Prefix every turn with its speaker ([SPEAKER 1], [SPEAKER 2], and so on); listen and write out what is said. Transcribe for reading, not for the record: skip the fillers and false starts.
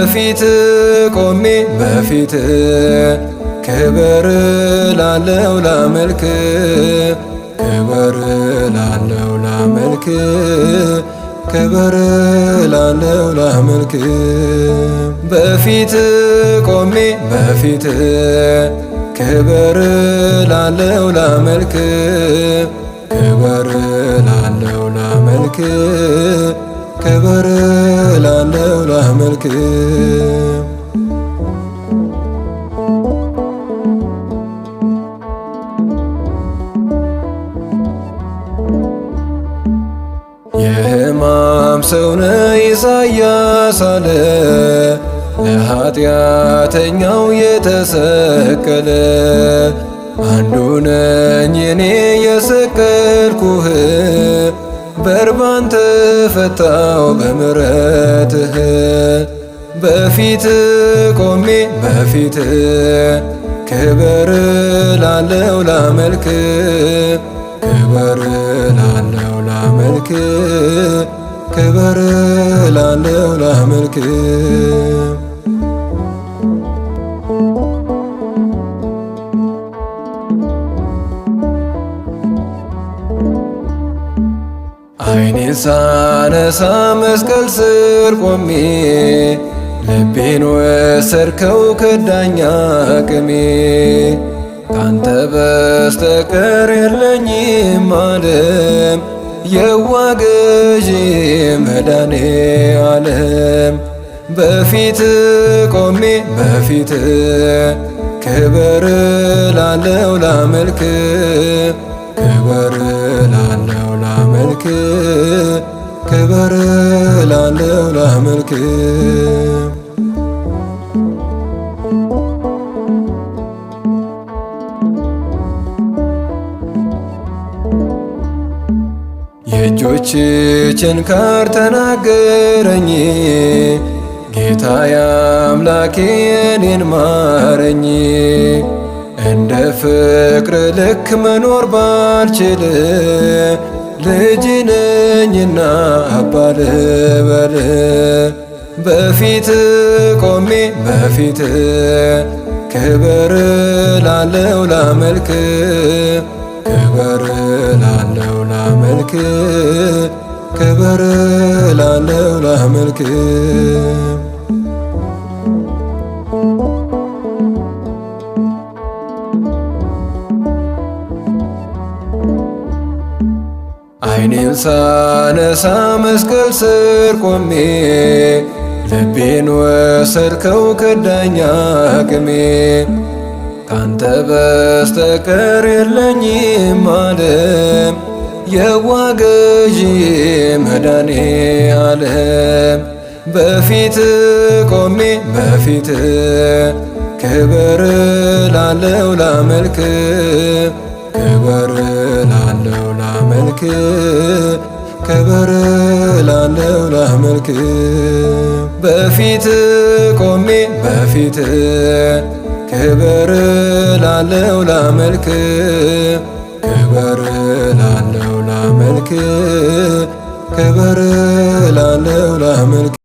[SPEAKER 1] በፊት ቆሜ በፊት ክብር ላለው ላመልክ ክብር ላለው ላመልክ ክብር ላለው ላመልክ በፊት ቆሜ በፊት ክብር ላለው ላመልክ ክብር ላለው ላመልክ ክብር ላለው ላመልክ የሕማም ሰው ነህ ኢሳይያስ አለ ለኃጢአተኛው የተሰቀለ አንዱ ነኝ እኔ የሰቀልኩህ በርባን ተፈታው በምሕረትህ በፊት ቆሜ በፊት ክብር ላለው ላመልክ ክብር ላለው ላመልክ ክብር ላለው ላመልክ ዓይኔን ሳነሳ መስቀል ስር ቆሜ ልቤን ወሰድከው ከዳኝ አቅሜ ካንተ በስተቀር የለኝም ዓለም የዋህ ገዢ መድኃኔ ዓለም በፊት ቆሜ በፊት ክብር ላለው ላመልክ ክብር ላለው ላመልክ ክብር ላለው ላመልክ የእጆች ችንካር ተናገረኝ ጌታዬ አምላኬ እኔን ማረኝ እንደ ፍቅር ልክ መኖር ባልችል ልጅ ነኝና አባ ልበል በፊት ቆሜ በፊት ክብር ላለው ላመልክ ክብር ላለው ላመልክ ክብር ላለው ላመልክ ዓይኔን ሳነሳ መስቀል ስር ቆሜ ልቤን ወሰድከው ከዳኝ አቅሜ ካንተ በስተቀር የለኝም ዓለም የዋህ ገዢ መድኃኔ ዓለም በፊት ቆሜ በፊት ክብር ላለው ላመልክ ክብር ላለው ላመልክ ክብር ላለው ላመልክ በፊት ቆሜ በፊት ክብር ላለው ላመልክ ክብር ላለው ላመልክ ክብር ላለው ላመልክ